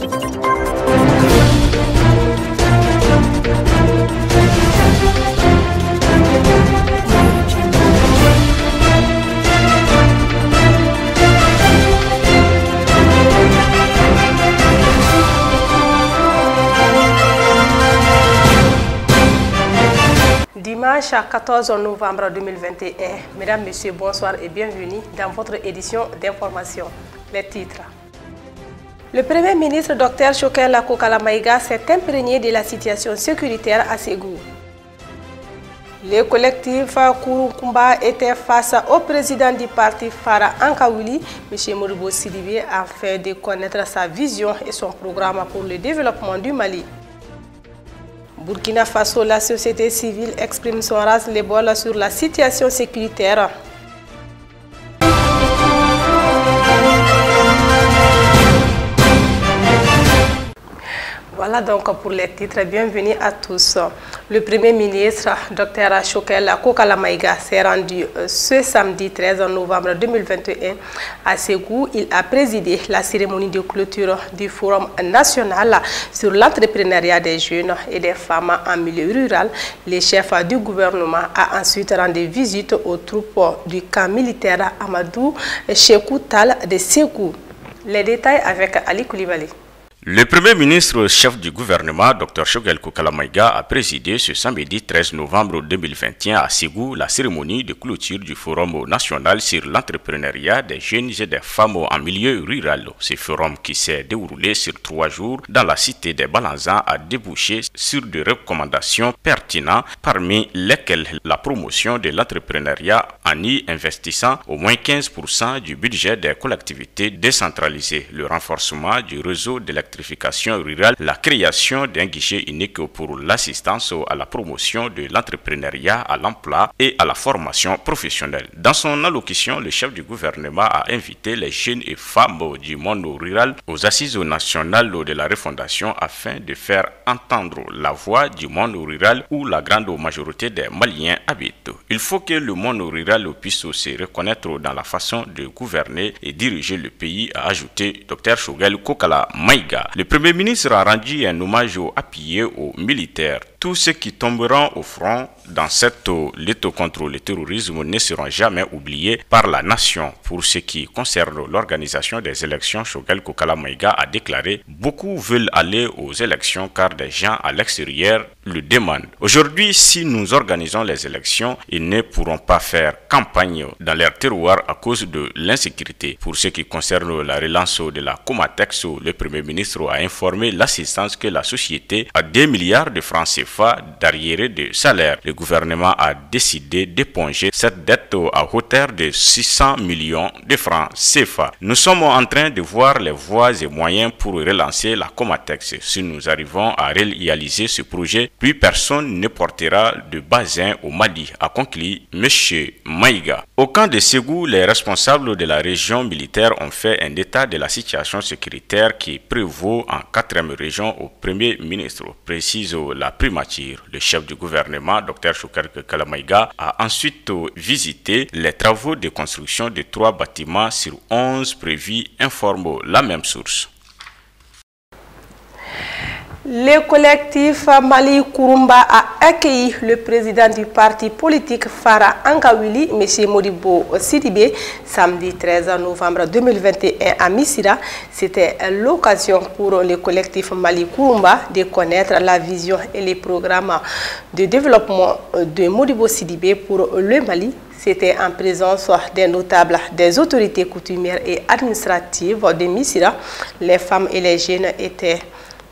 Dimanche 14 novembre 2021. Mesdames, Messieurs, bonsoir et bienvenue dans votre édition d'information. Les titres. Le Premier ministre Dr Choguel Kokala Maïga s'est imprégné de la situation sécuritaire à Ségou. Le collectif Kouroukoumba était face au président du parti Fara Ankawili, M. Modibo Sidibé, afin de connaître sa vision et son programme pour le développement du Mali. Burkina Faso, la société civile exprime son ras-le-bol sur la situation sécuritaire. Voilà donc pour les titres. Bienvenue à tous. Le Premier ministre Dr Choguel Kokala Maïga s'est rendu ce samedi 13 novembre 2021 à Ségou. Il a présidé la cérémonie de clôture du Forum national sur l'entrepreneuriat des jeunes et des femmes en milieu rural. Le chef du gouvernement a ensuite rendu visite aux troupes du camp militaire Amadou Chekou Tal de Ségou. Les détails avec Ali Koulibaly. Le Premier ministre chef du gouvernement, Dr Choguel Kokala Maïga, a présidé ce samedi 13 novembre 2021 à Ségou la cérémonie de clôture du Forum national sur l'entrepreneuriat des jeunes et des femmes en milieu rural. Ce forum qui s'est déroulé sur 3 jours dans la cité des Balanzans a débouché sur des recommandations pertinentes, parmi lesquelles la promotion de l'entrepreneuriat en y investissant au moins 15% du budget des collectivités décentralisées, le renforcement du réseau d'électricité rurale, la création d'un guichet unique pour l'assistance à la promotion de l'entrepreneuriat, à l'emploi et à la formation professionnelle. Dans son allocution, le chef du gouvernement a invité les jeunes et femmes du monde rural aux assises nationales de la refondation afin de faire entendre la voix du monde rural où la grande majorité des Maliens habitent. Il faut que le monde rural puisse se reconnaître dans la façon de gouverner et diriger le pays, a ajouté Dr Choguel Kokala Maïga. Le Premier ministre a rendu un hommage appuyé aux militaires. Tous ceux qui tomberont au front dans cette lutte contre le terrorisme ne seront jamais oubliés par la nation. Pour ce qui concerne l'organisation des élections, Choguel Kokala Maïga a déclaré « Beaucoup veulent aller aux élections car des gens à l'extérieur le demandent. Aujourd'hui, si nous organisons les élections, ils ne pourront pas faire campagne dans leur terroir à cause de l'insécurité. » Pour ce qui concerne la relance de la Comatex, le Premier ministre a informé l'assistance que la société a 2 milliards de francs CFA d'arriérés de salaire. Le gouvernement a décidé d'éponger cette dette à hauteur de 600 millions de francs CFA. Nous sommes en train de voir les voies et moyens pour relancer la Comatex. Si nous arrivons à réaliser ce projet, plus personne ne portera de basin au Mali, a conclu M. Maïga. Au camp de Ségou, les responsables de la région militaire ont fait un état de la situation sécuritaire qui prévaut en 4e région au Premier ministre, précise la primature. Le chef du gouvernement, Dr Choguel Kokala Maïga, a ensuite visité les travaux de construction de 3 bâtiments sur 11 prévus, informe la même source. Le collectif Mali Kouroumba a accueilli le président du parti politique Fara Ankawili, M. Modibo Sidibé, samedi 13 novembre 2021 à Missira. C'était l'occasion pour le collectif Mali Kouroumba de connaître la vision et les programmes de développement de Modibo Sidibé pour le Mali. C'était en présence des notables, des autorités coutumières et administratives de Missira. Les femmes et les jeunes étaient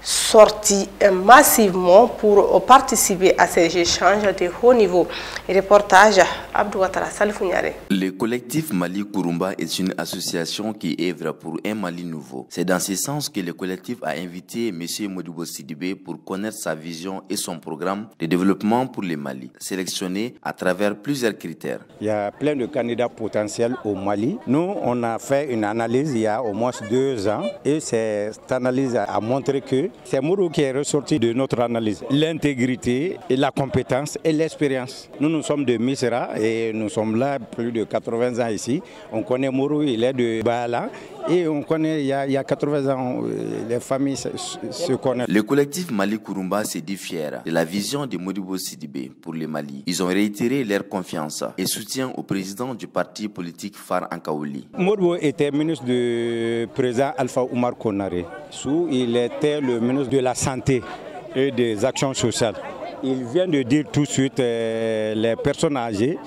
sortis massivement pour participer à ces échanges de haut niveau. Reportage Abdou Ouattara Salifounyare. Le collectif Mali Kouroumba est une association qui œuvre pour un Mali nouveau. C'est dans ce sens que le collectif a invité M. Modibo Sidibé pour connaître sa vision et son programme de développement pour le Mali, sélectionné à travers plusieurs critères. Il y a plein de candidats potentiels au Mali. Nous, on a fait une analyse il y a au moins 2 ans et cette analyse a montré que C'est Mourou qui est ressorti de notre analyse. L'intégrité, et la compétence et l'expérience. Nous sommes de Missira et nous sommes là plus de 80 ans ici. On connaît Mourou, il est de Bala. Et on connaît, il y a 80 ans, les familles se connaissent. Le collectif Mali Kurumba s'est dit fier de la vision de Modibo Sidibé pour le Mali. Ils ont réitéré leur confiance et soutien au président du parti politique Far Ankaouli. Modibo était ministre du président Alpha Oumar Konaré. Il était le ministre de la Santé et des Actions sociales. Il vient de dire tout de suite les personnes âgées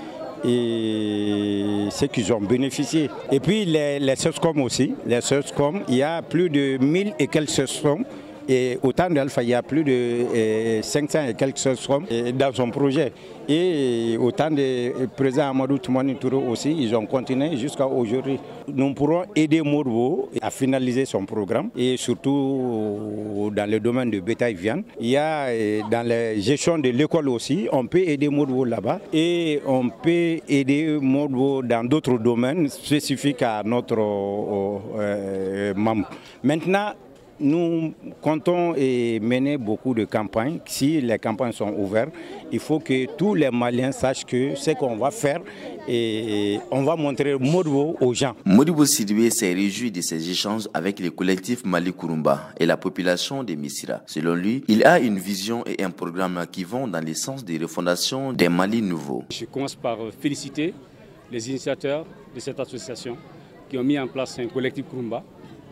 et ceux qui ont bénéficié. Et puis les SOSCOM aussi. Les SOSCOM, il y a plus de 1000 et quelques SOSCOM. Et au temps d'Alpha, il y a plus de 500 et quelques SOSCOM dans son projet. Et au temps du président Amadou Toumani Touré aussi, ils ont continué jusqu'à aujourd'hui. Nous pourrons aider Morbo à finaliser son programme et surtout dans le domaine de bétail-viande. Il y a dans la gestion de l'école aussi, on peut aider Morbo là-bas et on peut aider Morbo dans d'autres domaines spécifiques à notre membre. Maintenant, nous comptons mener beaucoup de campagnes. Si les campagnes sont ouvertes, il faut que tous les Maliens sachent que ce qu'on va faire et on va montrer Modibo aux gens. Modibo Sidibé s'est réjoui de ces échanges avec le collectif Mali Kurumba et la population de Missira. Selon lui, il a une vision et un programme qui vont dans le sens de refondation des Mali nouveaux. Je commence par féliciter les initiateurs de cette association qui ont mis en place un collectif Kurumba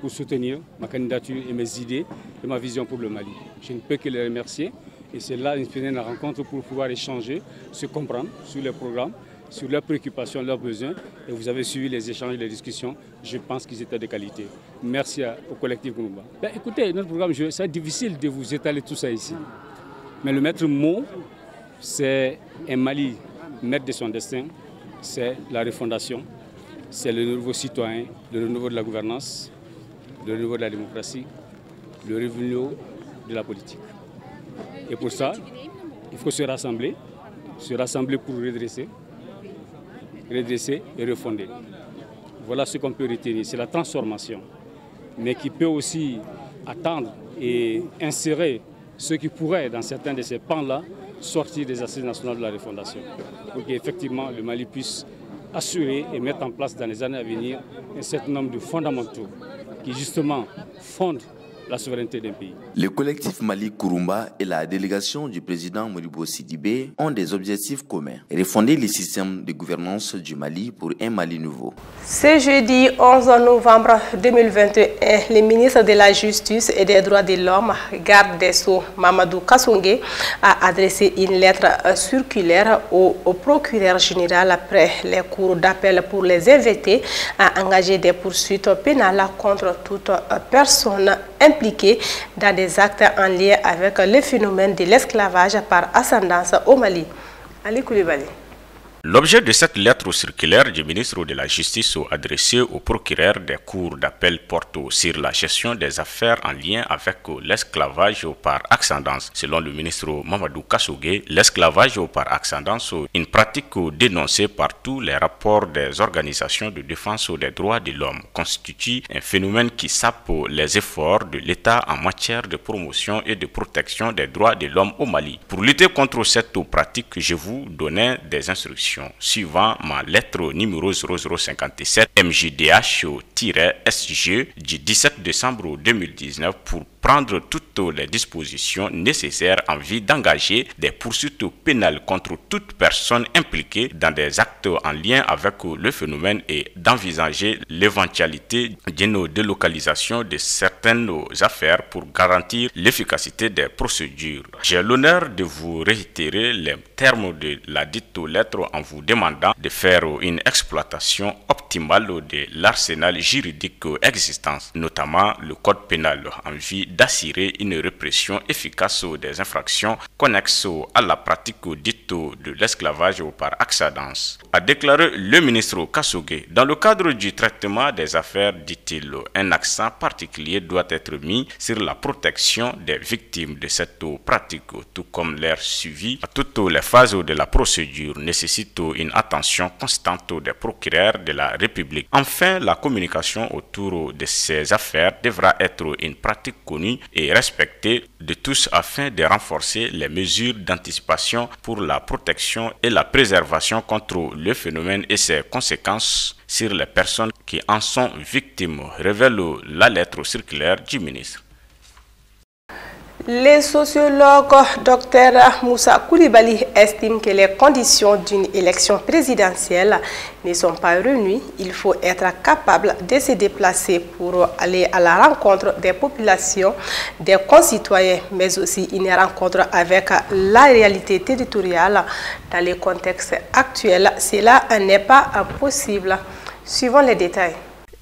pour soutenir ma candidature et mes idées et ma vision pour le Mali. Je ne peux que les remercier et c'est là inspiré la rencontre pour pouvoir échanger, se comprendre sur les programmes, sur leurs préoccupations, leurs besoins. Et vous avez suivi les échanges et les discussions. Je pense qu'ils étaient de qualité. Merci au collectif Kurumba. Écoutez, notre programme, c'est difficile de vous étaler tout ça ici. Mais le maître mot, c'est un Mali maître de son destin, c'est la refondation, c'est le renouveau citoyen, le renouveau de la gouvernance, le renouveau de la démocratie, le renouveau de la politique. Et pour ça, il faut se rassembler pour redresser et refonder. Voilà ce qu'on peut retenir, c'est la transformation, mais qui peut aussi attendre et insérer ceux qui pourraient, dans certains de ces pans-là, sortir des assises nationales de la refondation, pour qu'effectivement le Mali puisse assurer et mettre en place dans les années à venir un certain nombre de fondamentaux qui justement fondent la souveraineté d'un pays. Le collectif Mali Kurumba et la délégation du président Modibo Sidibé ont des objectifs communs. Refonder le système de gouvernance du Mali pour un Mali nouveau. Ce jeudi 11 novembre 2021, le ministre de la Justice et des Droits de l'Homme, garde des Sceaux, Mamadou Kassoungé, a adressé une lettre circulaire au procureur général après les cours d'appel pour les inviter à engager des poursuites pénales contre toute personne impliqués dans des actes en lien avec le phénomène de l'esclavage par ascendance au Mali. Ali Koulibaly. L'objet de cette lettre circulaire du ministre de la Justice adressée au procureur des cours d'appel porte sur la gestion des affaires en lien avec l'esclavage par ascendance. Selon le ministre Mamadou Kassoungé, l'esclavage par ascendance, une pratique dénoncée par tous les rapports des organisations de défense des droits de l'homme, constitue un phénomène qui sape les efforts de l'État en matière de promotion et de protection des droits de l'homme au Mali. Pour lutter contre cette pratique, je vous donnais des instructions suivant ma lettre numéro 0057 MJDH-SG du 17 décembre 2019 pour prendre toutes les dispositions nécessaires en vue d'engager des poursuites pénales contre toute personne impliquée dans des actes en lien avec le phénomène et d'envisager l'éventualité d'une délocalisation de certaines affaires pour garantir l'efficacité des procédures. J'ai l'honneur de vous réitérer les termes de la dite lettre en vous demandant de faire une exploitation optimale de l'arsenal juridique existant, notamment le code pénal, en vue d'assurer une répression efficace des infractions connexes à la pratique dite de l'esclavage par ascendance, a déclaré le ministre Kassoungé. Dans le cadre du traitement des affaires, dit-il, un accent particulier doit être mis sur la protection des victimes de cette pratique, tout comme leur suivi à toutes les phases de la procédure nécessite une attention constante des procureurs de la République. Enfin, la communication autour de ces affaires devra être une pratique connue et respectée de tous afin de renforcer les mesures d'anticipation pour la protection et la préservation contre le phénomène et ses conséquences sur les personnes qui en sont victimes, révèle la lettre circulaire du ministre. Les sociologues Dr Moussa Koulibaly estiment que les conditions d'une élection présidentielle ne sont pas réunies. Il faut être capable de se déplacer pour aller à la rencontre des populations, des concitoyens, mais aussi une rencontre avec la réalité territoriale. Dans le contexte actuel, cela n'est pas possible. Suivons les détails.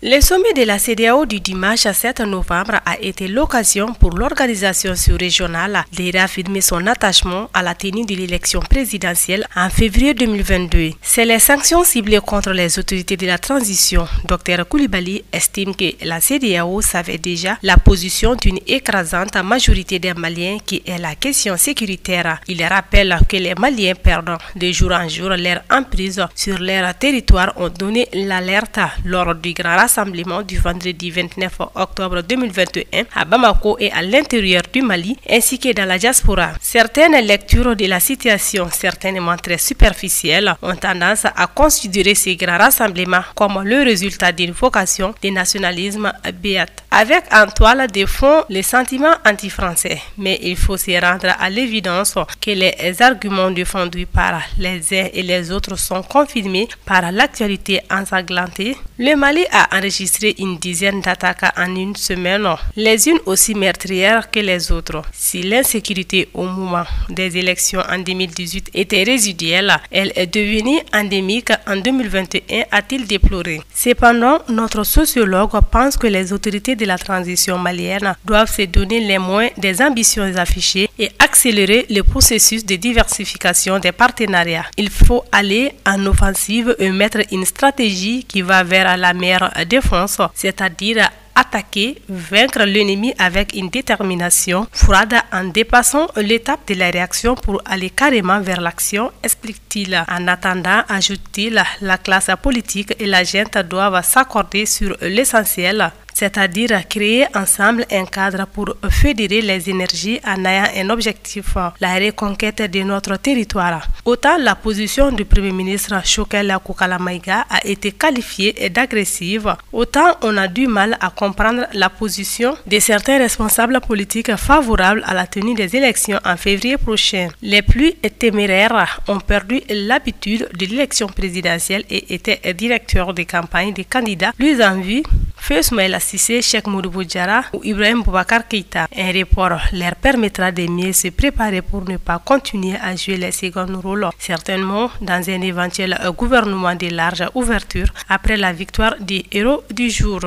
Le sommet de la CEDEAO du dimanche 7 novembre a été l'occasion pour l'organisation sous-régionale de réaffirmer son attachement à la tenue de l'élection présidentielle en février 2022. C'est les sanctions ciblées contre les autorités de la transition. Dr Koulibaly estime que la CEDEAO savait déjà la position d'une écrasante majorité des Maliens qui est la question sécuritaire. Il rappelle que les Maliens perdant de jour en jour leur emprise sur leur territoire ont donné l'alerte lors du grand rassemblement du vendredi 29 octobre 2021 à Bamako et à l'intérieur du Mali, ainsi que dans la diaspora. Certaines lectures de la situation, certainement très superficielles, ont tendance à considérer ces grands rassemblements comme le résultat d'une vocation de nationalisme béate, avec en toile de fond les sentiments anti-français. Mais il faut se rendre à l'évidence que les arguments défendus par les uns et les autres sont confirmés par l'actualité ensanglantée. Le Mali a enregistré une dizaine d'attaques en une semaine, les unes aussi meurtrières que les autres. Si l'insécurité au moment des élections en 2018 était résiduelle, elle est devenue endémique en 2021, a-t-il déploré. Cependant, notre sociologue pense que les autorités de la transition malienne doivent se donner les moyens des ambitions affichées et accélérer le processus de diversification des partenariats. Il faut aller en offensive et mettre une stratégie qui va vers la meilleure défense, c'est-à-dire attaquer, vaincre l'ennemi avec une détermination froide en dépassant l'étape de la réaction pour aller carrément vers l'action, explique-t-il. En attendant, ajoute-t-il, la classe politique et la gente doivent s'accorder sur l'essentiel, c'est-à-dire créer ensemble un cadre pour fédérer les énergies en ayant un objectif, la reconquête de notre territoire. Autant la position du Premier ministre Choguel Koukala Maïga a été qualifiée d'agressive, autant on a du mal à comprendre la position de certains responsables politiques favorables à la tenue des élections en février prochain. Les plus téméraires ont perdu l'habitude de l'élection présidentielle et étaient directeurs de campagne des candidats plus en vue, feu Ismaïla Cissé, Cheikh Moudoubou Diarra ou Ibrahim Boubacar Keïta. Un report leur permettra de mieux se préparer pour ne pas continuer à jouer les seconds rôles, certainement dans un éventuel gouvernement de large ouverture après la victoire des héros du jour.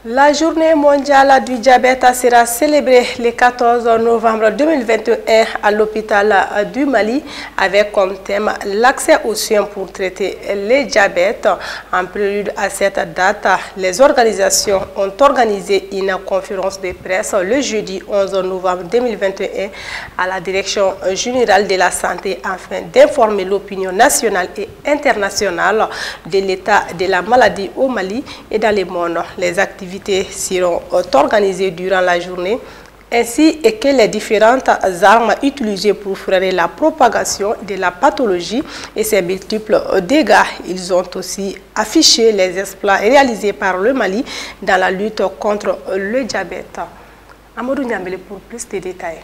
La journée mondiale du diabète sera célébrée le 14 novembre 2021 à l'hôpital du Mali avec comme thème l'accès aux soins pour traiter le diabète. En prélude à cette date, les organisations ont organisé une conférence de presse le jeudi 11 novembre 2021 à la Direction générale de la santé afin d'informer l'opinion nationale et internationale de l'état de la maladie au Mali et dans le monde. Les activités seront organisées durant la journée ainsi que les différentes armes utilisées pour freiner la propagation de la pathologie et ses multiples dégâts. Ils ont aussi affiché les exploits réalisés par le Mali dans la lutte contre le diabète. Amadou Niambele pour plus de détails.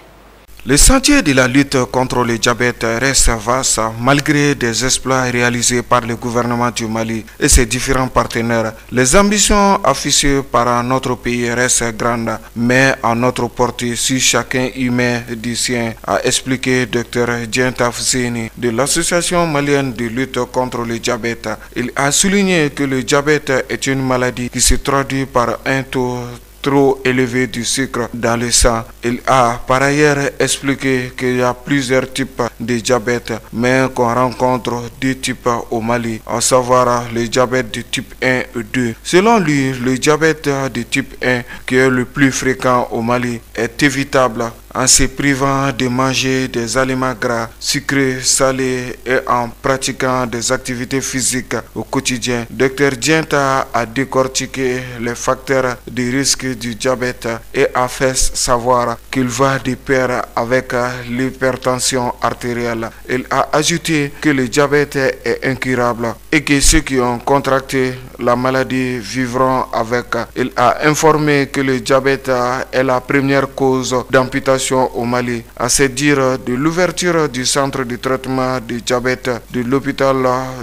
Le sentier de la lutte contre le diabète reste vaste malgré des exploits réalisés par le gouvernement du Mali et ses différents partenaires. Les ambitions affichées par notre pays restent grandes, mais à notre portée si chacun y met du sien, a expliqué Dr Dienta Fzeni de l'Association malienne de lutte contre le diabète. Il a souligné que le diabète est une maladie qui se traduit par un taux trop élevé du sucre dans le sang. Il a par ailleurs expliqué qu'il y a plusieurs types de diabète, mais qu'on rencontre deux types au Mali, à savoir le diabète de type 1 et 2. Selon lui, le diabète de type 1, qui est le plus fréquent au Mali, est évitable en se privant de manger des aliments gras, sucrés, salés et en pratiquant des activités physiques au quotidien. Dr Dienta a décortiqué les facteurs de risque du diabète et a fait savoir qu'il va de pair avec l'hypertension artérielle. Il a ajouté que le diabète est incurable et que ceux qui ont contracté la maladie vivront avec. Il a informé que le diabète est la première cause d'amputation au Mali. À se dire de l'ouverture du centre de traitement du diabète de l'hôpital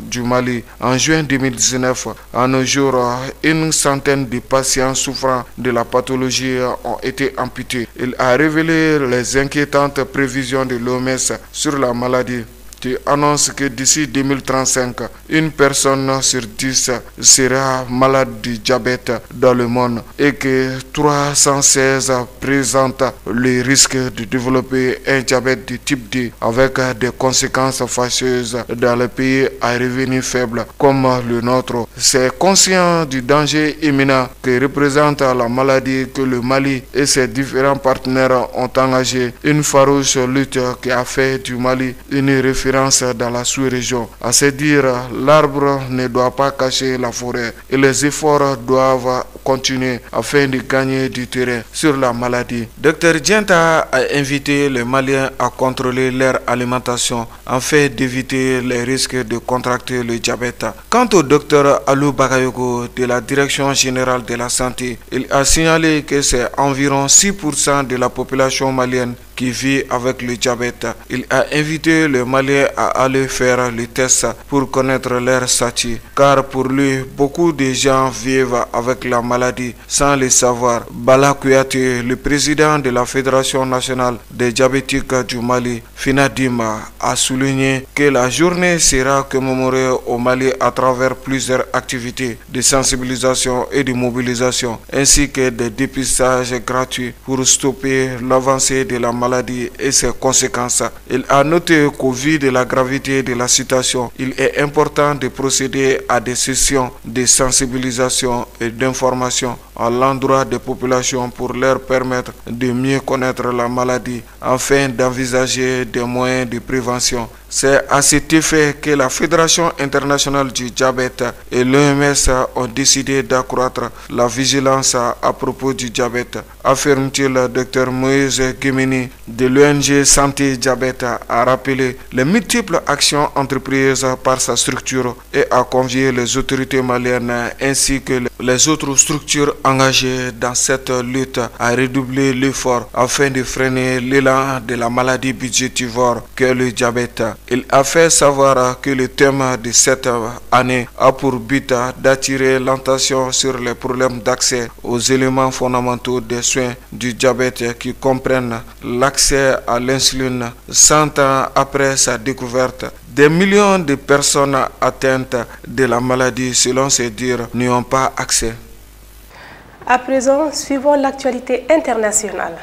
du Mali en juin 2019, à nos jours, une centaine de patients souffrant de la pathologie ont été amputés. Il a révélé les inquiétantes prévisions de l'OMS sur la maladie, qui annonce que d'ici 2035, une personne sur 10 sera malade du diabète dans le monde et que 316 présentent le risque de développer un diabète de type 2 avec des conséquences fâcheuses dans les pays à revenus faibles comme le nôtre. C'est conscient du danger imminent que représente la maladie que le Mali et ses différents partenaires ont engagé une farouche lutte qui a fait du Mali une référence dans la sous-région. À se dire, l'arbre ne doit pas cacher la forêt et les efforts doivent continuer afin de gagner du terrain sur la maladie. Dr Dienta a invité les Maliens à contrôler leur alimentation afin d'éviter les risques de contracter le diabète. Quant au Dr Alou Bagayogo de la Direction générale de la santé, il a signalé que c'est environ 6% de la population malienne qui vit avec le diabète. Il a invité les Maliens à aller faire le test pour connaître leur statut, car pour lui, beaucoup de gens vivent avec la maladie sans le savoir. Bala Kouyaté, le président de la Fédération nationale des diabétiques du Mali, FINADIMA, a souligné que la journée sera commémorée au Mali à travers plusieurs activités de sensibilisation et de mobilisation, ainsi que des dépistages gratuits pour stopper l'avancée de la maladie et ses conséquences. Il a noté qu'au vu de la gravité de la situation, il est important de procéder à des sessions de sensibilisation et d'information à l'endroit des populations pour leur permettre de mieux connaître la maladie afin d'envisager des moyens de prévention. C'est à cet effet que la Fédération internationale du diabète et l'OMS ont décidé d'accroître la vigilance à propos du diabète, affirme-t-il. Dr Moïse Guémini de l'ONG Santé Diabète a rappelé les multiples actions entreprises par sa structure et a convié les autorités maliennes ainsi que les autres structures engagées dans cette lutte à redoubler l'effort afin de freiner l'élan de la maladie budgétivore qu'est le diabète. Il a fait savoir que le thème de cette année a pour but d'attirer l'attention sur les problèmes d'accès aux éléments fondamentaux des soins du diabète qui comprennent l'accès à l'insuline 100 ans après sa découverte. Des millions de personnes atteintes de la maladie, selon ses dires, n'y ont pas accès. À présent, suivons l'actualité internationale.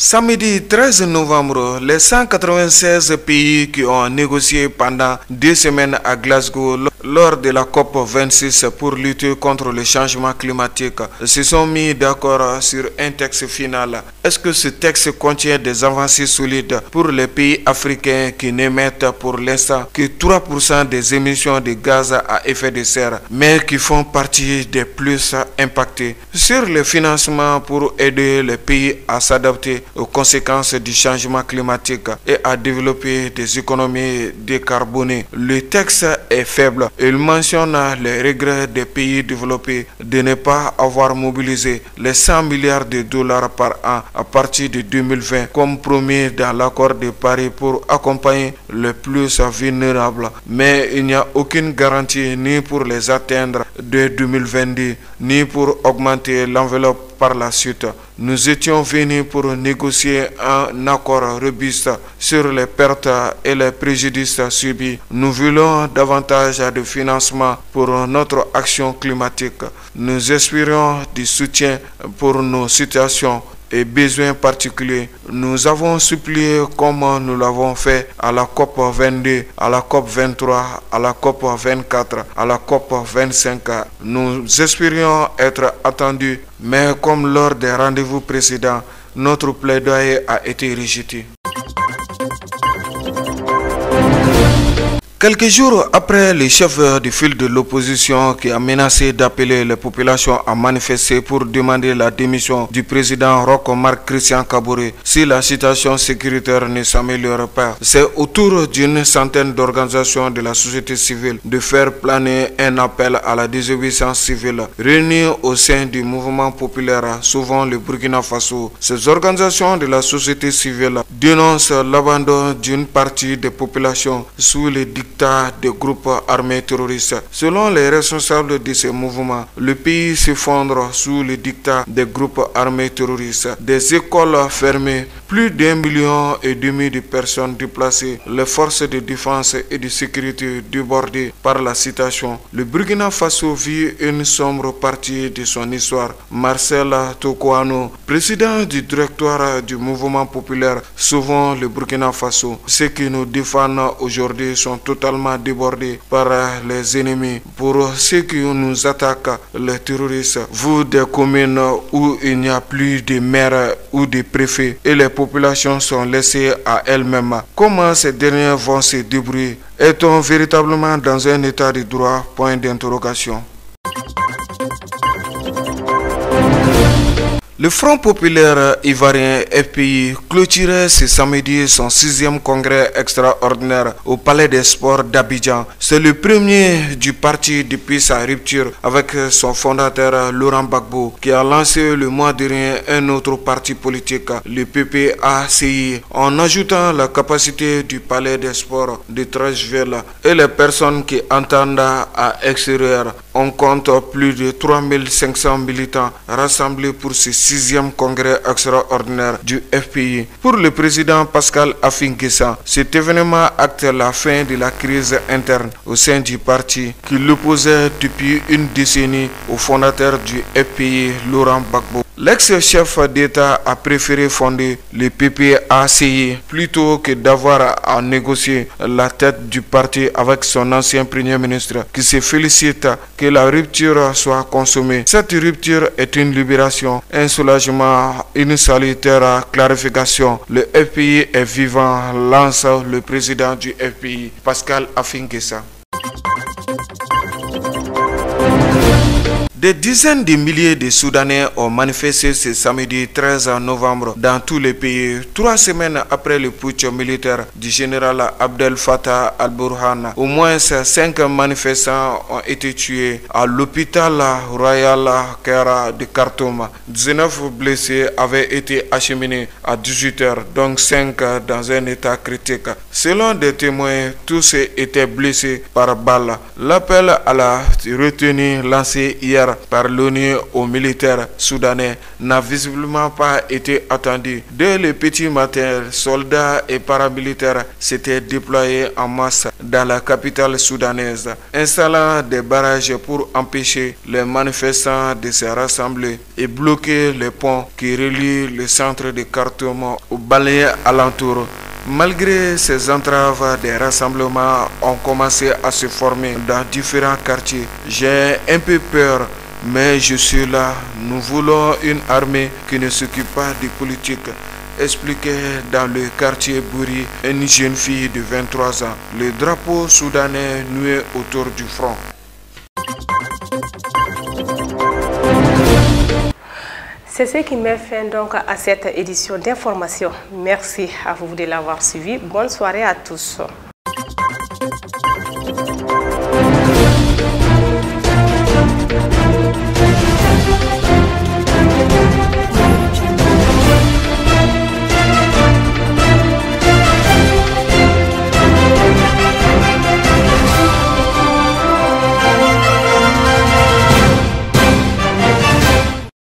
Samedi 13 novembre, les 196 pays qui ont négocié pendant 2 semaines à Glasgow lors de la COP26 pour lutter contre le changement climatique se sont mis d'accord sur un texte final. Est-ce que ce texte contient des avancées solides pour les pays africains qui n'émettent pour l'instant que 3% des émissions de gaz à effet de serre, mais qui font partie des plus impactés? Sur le financement pour aider les pays à s'adapter aux conséquences du changement climatique et à développer des économies décarbonées, le texte est faible. Il mentionne les regrets des pays développés de ne pas avoir mobilisé les 100 milliards de dollars par an à partir de 2020 comme promis dans l'accord de Paris pour accompagner les plus vulnérables. Mais il n'y a aucune garantie ni pour les atteindre dès 2022 ni pour augmenter l'enveloppe par la suite. Nous étions venus pour négocier un accord robuste sur les pertes et les préjudices subis. Nous voulons davantage de financement pour notre action climatique. Nous espérons du soutien pour nos situations et besoins particuliers. Nous avons supplié comme nous l'avons fait à la COP 22, à la COP 23, à la COP 24, à la COP 25. Nous espérions être attendus, mais comme lors des rendez-vous précédents, notre plaidoyer a été rejeté. Quelques jours après le chef du file de l'opposition qui a menacé d'appeler les populations à manifester pour demander la démission du président Roch Marc Christian Kaboré si la situation sécuritaire ne s'améliore pas, c'est autour d'une centaine d'organisations de la société civile de faire planer un appel à la désobéissance civile réunies au sein du mouvement populaire, souvent le Burkina Faso. Ces organisations de la société civile dénoncent l'abandon d'une partie des populations sous les dictats des groupes armés terroristes. Selon les responsables de ces mouvements, le pays s'effondre sous le dictat des groupes armés terroristes. Des écoles fermées, plus d'1,5 million de personnes déplacées, les forces de défense et de sécurité débordées par la situation. Le Burkina Faso vit une sombre partie de son histoire. Marcel Tokouano, président du directoire du mouvement populaire Sauvons le Burkina Faso. Ceux qui nous défendent aujourd'hui sont totalement débordés par les ennemis. Pour ceux qui nous attaquent, les terroristes, vous des communes où il n'y a plus de maires ou de préfets et les populations sont laissées à elles-mêmes, comment ces derniers vont se débrouiller? Est-on véritablement dans un état de droit? Point d'interrogation. Le Front populaire ivoirien FPI clôturait ce samedi son 6e congrès extraordinaire au Palais des Sports d'Abidjan. C'est le premier du parti depuis sa rupture avec son fondateur Laurent Gbagbo, qui a lancé le mois dernier un autre parti politique, le PPACI, en ajoutant la capacité du Palais des Sports de Treichville et les personnes qui entendent à extérieur. On compte plus de 3500 militants rassemblés pour ce 6e congrès extraordinaire du FPI. Pour le président Pascal Affi N'Guessan, cet événement acte la fin de la crise interne au sein du parti qui l'opposait depuis une décennie au fondateur du FPI, Laurent Gbagbo. L'ex-chef d'État a préféré fonder le PPACI plutôt que d'avoir à négocier la tête du parti avec son ancien premier ministre, qui se félicite que la rupture soit consommée. Cette rupture est une libération, un soulagement, une salutaire clarification. Le FPI est vivant, lance le président du FPI, Pascal Affi N'Guessan. Des dizaines de milliers de Soudanais ont manifesté ce samedi 13 novembre dans tous les pays, 3 semaines après le putsch militaire du général Abdel Fattah al-Burhan. Au moins 5 manifestants ont été tués à l'hôpital royal Kara de Khartoum. 19 blessés avaient été acheminés à 18h, donc 5 dans un état critique. Selon des témoins, tous étaient blessés par balle. L'appel à la retenue lancé hier par l'ONU aux militaires soudanais n'a visiblement pas été attendu. Dès le petit matin, soldats et paramilitaires s'étaient déployés en masse dans la capitale soudanaise, installant des barrages pour empêcher les manifestants de se rassembler et bloquer les ponts qui relient le centre de Khartoum aux banlieues alentours. Malgré ces entraves, des rassemblements ont commencé à se former dans différents quartiers. J'ai un peu peur, mais je suis là. Nous voulons une armée qui ne s'occupe pas de politique, expliquait dans le quartier Bouri une jeune fille de 23 ans. Le drapeau soudanais noué autour du front. C'est ce qui met fin donc à cette édition d'information. Merci à vous de l'avoir suivi. Bonne soirée à tous.